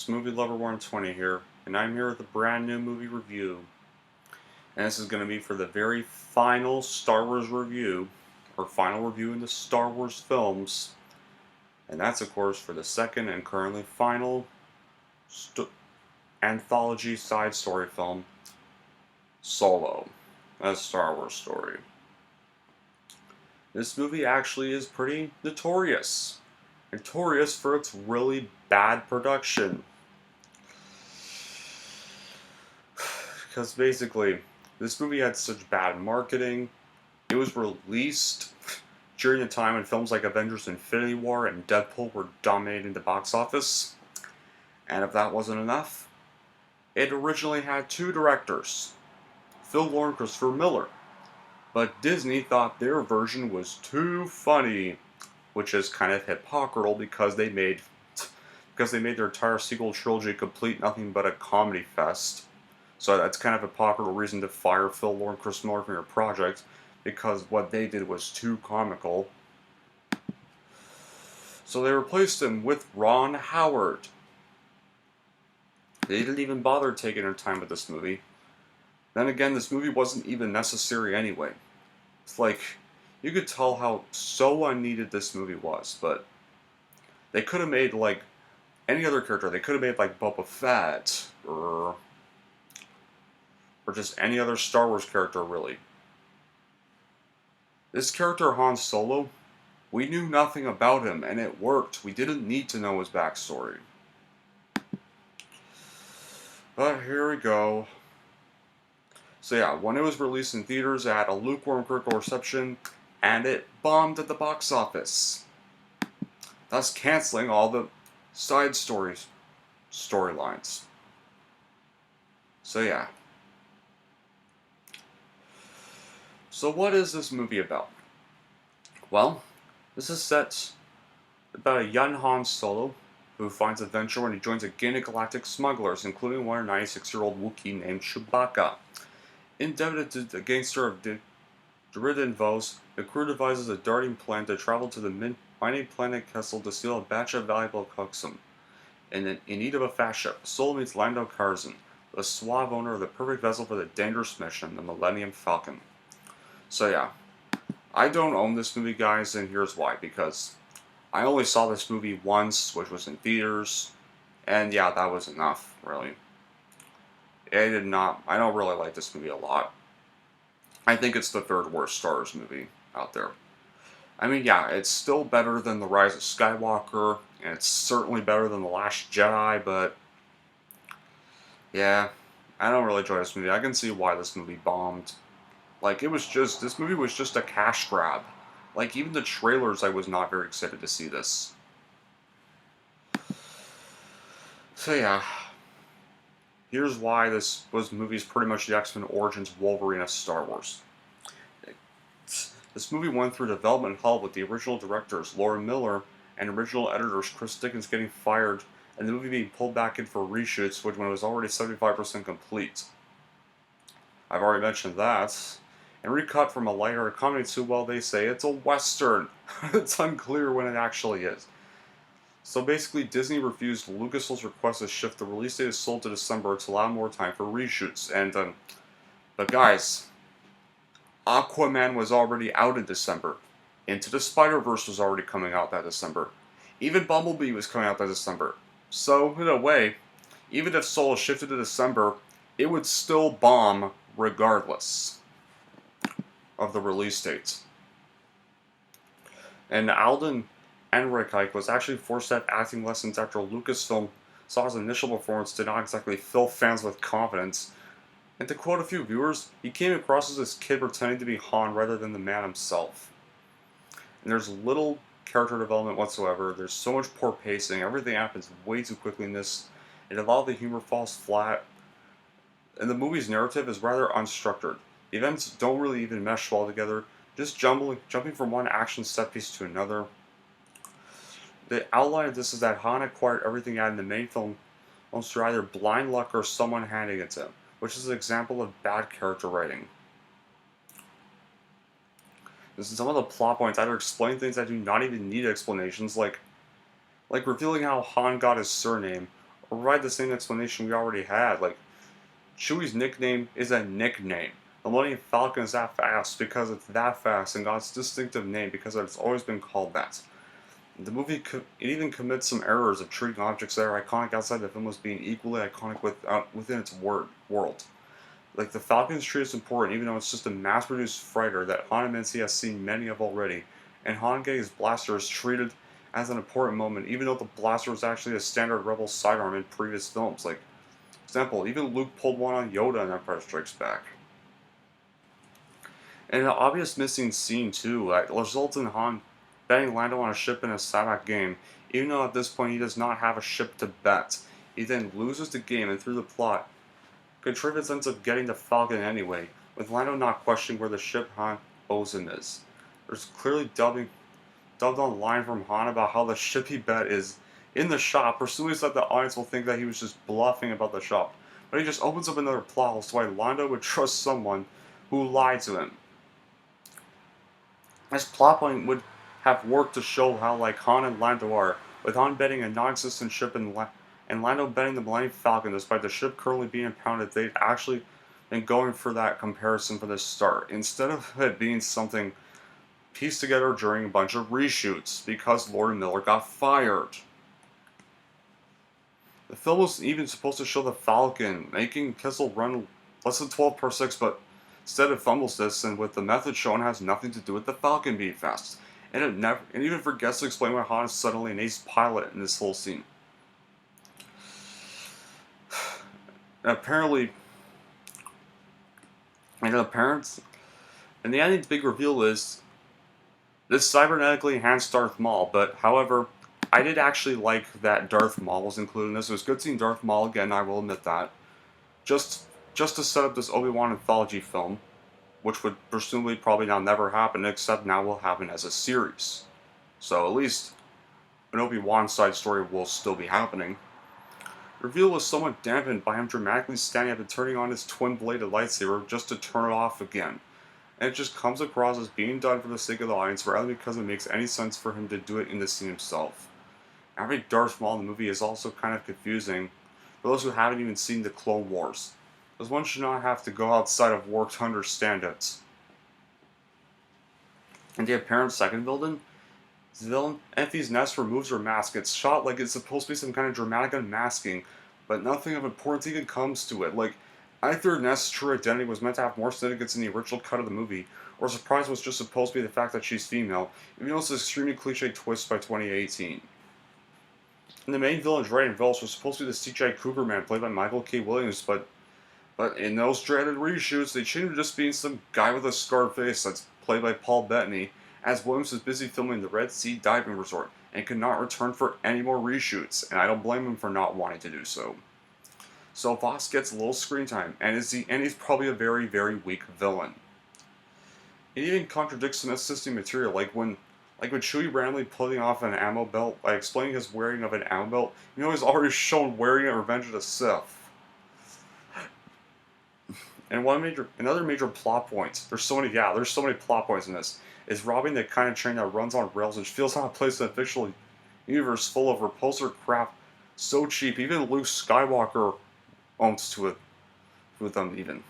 It's Movie Lover 120 here, and I'm here with a brand new movie review. And this is going to be for the very final Star Wars review, or final review in the Star Wars films. And that's, of course, for the second and currently final anthology side story film, Solo, a Star Wars story. This movie actually is pretty notorious. Notorious for its really bad production. Because basically, this movie had such bad marketing. It was released during a time when films like Avengers Infinity War and Deadpool were dominating the box office. And if that wasn't enough, it originally had two directors, Phil Lord and Christopher Miller. But Disney thought their version was too funny, which is kind of hypocritical because they made their entire sequel trilogy complete nothing but a comedy fest. So that's kind of a hypocritical reason to fire Phil Lord and Chris Miller from your project, because what they did was too comical. So they replaced him with Ron Howard. They didn't even bother taking their time with this movie. Then again, this movie wasn't even necessary anyway. It's like, you could tell how so unneeded this movie was, but they could have made, like, any other character. They could have made, like, Boba Fett, or just any other Star Wars character, really. This character, Han Solo, we knew nothing about him, and it worked. We didn't need to know his backstory. But here we go. So yeah, when it was released in theaters, it had a lukewarm critical reception, and it bombed at the box office, thus canceling all the side storylines. So yeah. So what is this movie about? Well, this is set about a young Han Solo who finds adventure when he joins a gang of galactic smugglers, including one 96-year-old Wookiee named Chewbacca. Indebted to the gangster of Derrida Vos, the crew devises a darting plan to travel to the mining planet Kessel to steal a batch of valuable coxum. In need of a fast ship, Solo meets Lando Calrissian, the suave owner of the perfect vessel for the dangerous mission, the Millennium Falcon. So yeah, I don't own this movie, guys, and here's why. Because I only saw this movie once, which was in theaters, and yeah, that was enough, really. I don't really like this movie a lot. I think it's the third worst Star Wars movie out there. I mean, yeah, it's still better than The Rise of Skywalker, and it's certainly better than The Last Jedi, but yeah, I don't really enjoy this movie. I can see why this movie bombed. Like, this movie was just a cash grab. Like, even the trailers, I was not very excited to see this. So yeah, here's why this movie is pretty much the X-Men Origins Wolverine of Star Wars. This movie went through development hell with the original directors, Laura Miller, and original editors Chris Dickens getting fired, and the movie being pulled back in for reshoots when it was already 75% complete. I've already mentioned that. And recut from a lighthearted comedy to, well, they say it's a Western. It's unclear when it actually is. So basically, Disney refused Lucasfilm's request to shift the release date of Solo to December to allow more time for reshoots. But guys, Aquaman was already out in December. Into the Spider-Verse was already coming out that December. Even Bumblebee was coming out that December. So, in a way, even if Solo shifted to December, it would still bomb regardless of the release date. And Alden Ehrenreich was actually forced to have acting lessons after Lucasfilm saw his initial performance did not exactly fill fans with confidence. And to quote a few viewers, he came across as this kid pretending to be Han rather than the man himself. And there's little character development whatsoever, there's so much poor pacing, everything happens way too quickly in this, and a lot of the humor falls flat, and the movie's narrative is rather unstructured. The events don't really even mesh well together, just jumping from one action set piece to another. The outline of this is that Han acquired everything out in the main film almost through either blind luck or someone handing it to him, which is an example of bad character writing. Some of the plot points either explain things that do not even need explanations, like revealing how Han got his surname, or provide the same explanation we already had. Like, Chewie's nickname is a nickname. The Millennium Falcon is that fast because it's that fast, and got its distinctive name because it's always been called that. The movie it even commits some errors of treating objects that are iconic outside the film as being equally iconic within its world. Like the Falcon's tree is important, even though it's just a mass-produced fighter that Han and Mincy has seen many of already, and Han getting his blaster is treated as an important moment, even though the blaster was actually a standard Rebel sidearm in previous films. Like, for example, even Luke pulled one on Yoda in Empire Strikes Back. And an obvious missing scene too, that results in Han betting Lando on a ship in a Sabacc game, even though at this point he does not have a ship to bet. He then loses the game, and through the plot, Contrivance ends up getting the Falcon anyway, with Lando not questioning where the ship Han owes him is. There's clearly dubbed on line from Han about how the ship he bet is in the shop, presumably so that the audience will think that he was just bluffing about the shop. But he just opens up another plot as to why Lando would trust someone who lied to him. This plot point would have worked to show how like Han and Lando are, with Han betting a non-existent ship and Lando betting the Millennium Falcon, despite the ship currently being impounded. They'd actually been going for that comparison from the start, instead of it being something pieced together during a bunch of reshoots, because Lord and Miller got fired. The film was even supposed to show the Falcon making Kessel run less than 12 parsecs, but instead it fumbles this, and with the method shown has nothing to do with the Falcon being fast. And it even forgets to explain why Han is suddenly an ace pilot in this whole scene. And apparently, in the end, the big reveal is this cybernetically enhanced Darth Maul. But however, I did actually like that Darth Maul was included in this. It was good seeing Darth Maul again. I will admit that. Just to set up this Obi-Wan anthology film, which would presumably probably now never happen, except now will happen as a series. So at least an Obi-Wan side story will still be happening. The reveal was somewhat dampened by him dramatically standing up and turning on his twin-bladed lightsaber just to turn it off again. And it just comes across as being done for the sake of the audience rather than because it makes any sense for him to do it in the scene himself. Having Darth Maul in the movie is also kind of confusing for those who haven't even seen the Clone Wars, because one should not have to go outside of work to understand it. And the apparent second villain, Enfys Nest removes her mask. It's shot like it's supposed to be some kind of dramatic unmasking, but nothing of importance even comes to it. Like, either Nest's true identity was meant to have more significance in the original cut of the movie, or surprise was just supposed to be the fact that she's female, even though it's an extremely cliche twist by 2018. And the main villain, Drayden Vos, was supposed to be the CGI Cougar Man played by Michael K. Williams, but in those dreaded reshoots, they changed him to just being some guy with a scarred face that's played by Paul Bettany, as Williams was busy filming the Red Sea Diving Resort and could not return for any more reshoots, and I don't blame him for not wanting to do so. So Vos gets a little screen time, and he's probably a very, very weak villain. It even contradicts some existing material, like when Chewie randomly pulling off an ammo belt by explaining his wearing of an ammo belt. He's already shown wearing it in Revenge of the Sith. And another major plot point, there's so many plot points in this, is robbing the kind of train that runs on rails, which feels out of place in a fictional universe full of repulsor crap so cheap, even Luke Skywalker owns to it with them even.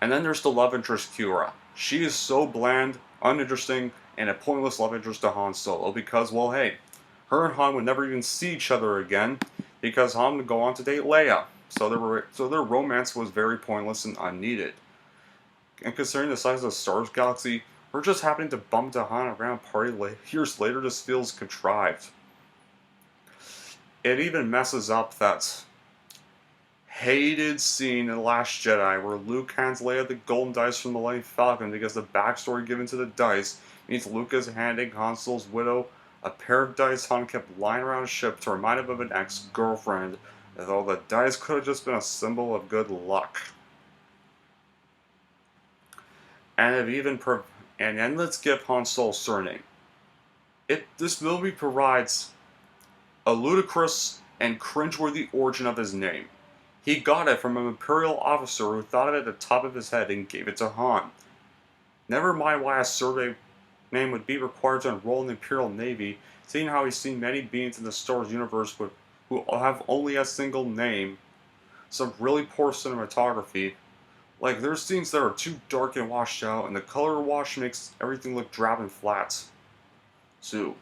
And then there's the love interest Qi'ra. She is so bland, uninteresting, and a pointless love interest to Han Solo because, well, hey, her and Han would never even see each other again because Han would go on to date Leia. So their romance was very pointless and unneeded. And considering the size of the Star Wars galaxy, her just happening to bump into Han around a party years later just feels contrived. It even messes up that hated scene in The Last Jedi where Luke hands Leia the golden dice from the Millennium Falcon because the backstory given to the dice means Luke is handing Han Solo's widow a pair of dice Han kept lying around his ship to remind him of an ex-girlfriend, although the dice could have just been a symbol of good luck. And let's give Han Solo's surname. This movie provides a ludicrous and cringeworthy origin of his name. He got it from an Imperial officer who thought of it at the top of his head and gave it to Han. Never mind why a survey would be required to enroll in the Imperial Navy, seeing how he's seen many beings in the Star Wars universe who have only a single name, some really poor cinematography. Like, there's scenes that are too dark and washed out, and the color wash makes everything look drab and flat. So,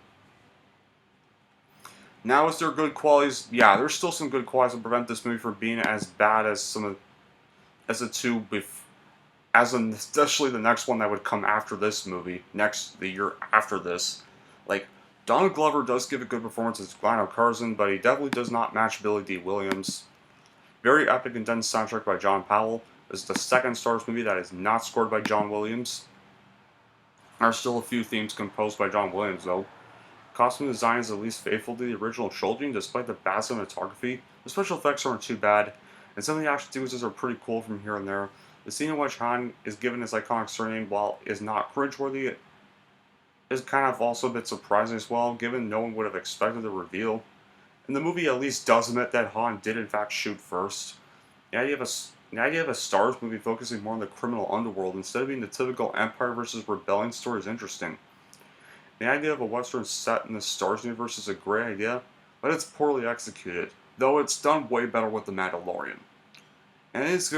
now is there good qualities? Yeah, there's still some good qualities to prevent this movie from being as bad as some of as the two especially the next one that would come after this movie, the year after this. Like, Donald Glover does give a good performance as Lionel Carson, but he definitely does not match Billy D. Williams. Very epic and dense soundtrack by John Powell. This is the second Star Wars movie that is not scored by John Williams. There are still a few themes composed by John Williams, though. Costume design is at least faithful to the original trilogy, despite the bad cinematography. The special effects aren't too bad, and some of the action sequences are pretty cool from here and there. The scene in which Han is given his iconic surname, while is not cringeworthy, is kind of also a bit surprising as well, given no one would have expected the reveal. And the movie at least does admit that Han did in fact shoot first. The idea of a Star Wars movie focusing more on the criminal underworld instead of being the typical Empire versus Rebellion story is interesting. The idea of a Western set in the Star Wars universe is a great idea, but it's poorly executed, though it's done way better with The Mandalorian. And it is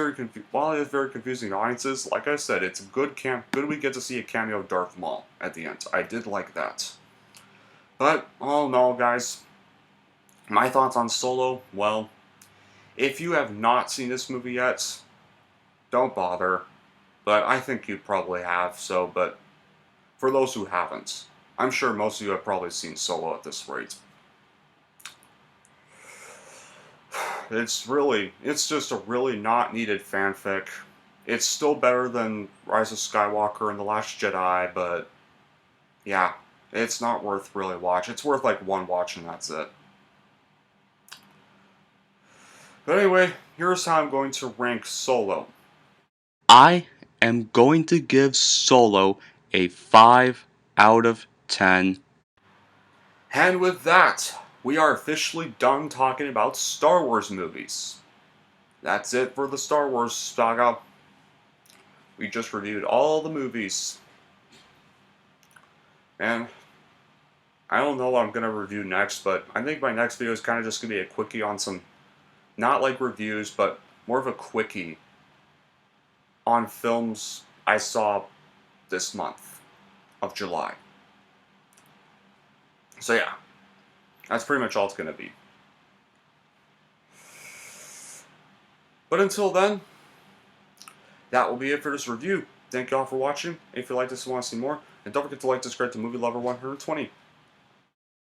while it is very confusing to audiences, like I said, it's good we get to see a cameo of Darth Maul at the end. I did like that. But, all in all, guys, my thoughts on Solo, well, if you have not seen this movie yet, don't bother. But I think you probably have, but for those who haven't, I'm sure most of you have probably seen Solo at this rate. It's just a really not needed fanfic. It's still better than Rise of Skywalker and The Last Jedi, but yeah, it's not worth really watch. It's worth like one watch and that's it. But anyway, here's how I'm going to rank Solo. I am going to give Solo a 5 out of 10. And with that, we are officially done talking about Star Wars movies. That's it for the Star Wars saga. We just reviewed all the movies. And I don't know what I'm going to review next, but I think my next video is kind of just going to be a quickie on some, not like reviews, but more of a quickie on films I saw this month of July. So yeah, that's pretty much all it's going to be. But until then, that will be it for this review. Thank you all for watching. If you like this and want to see more, and don't forget to like, subscribe to Movie Lover 120.